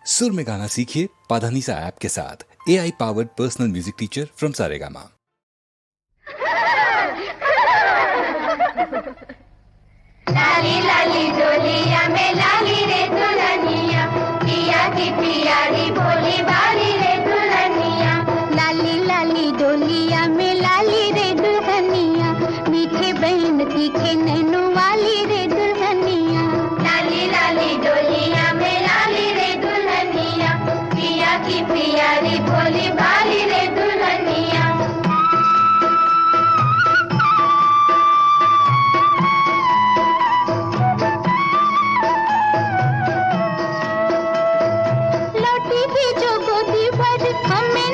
सुर में गाना सीखिए पाधानीसा ऐप के साथ। AI powered personal music teacher from Saregama. लाली लाली डोलिया में लाली रे दुल्हनिया, पिया की पियारी भोली बाली रे दुल्हनिया। लाली लाली डोलिया में लाली रे दुल्हनिया, मीठे बहन तीखे नैनो वाली रे दुल्हनिया। लाली लाली डोलिया में लाली रे दुल्हनिया, पिया की पियारी भोली बाली रे दुल्हनिया। लौटी भी जो गोदी भर हमें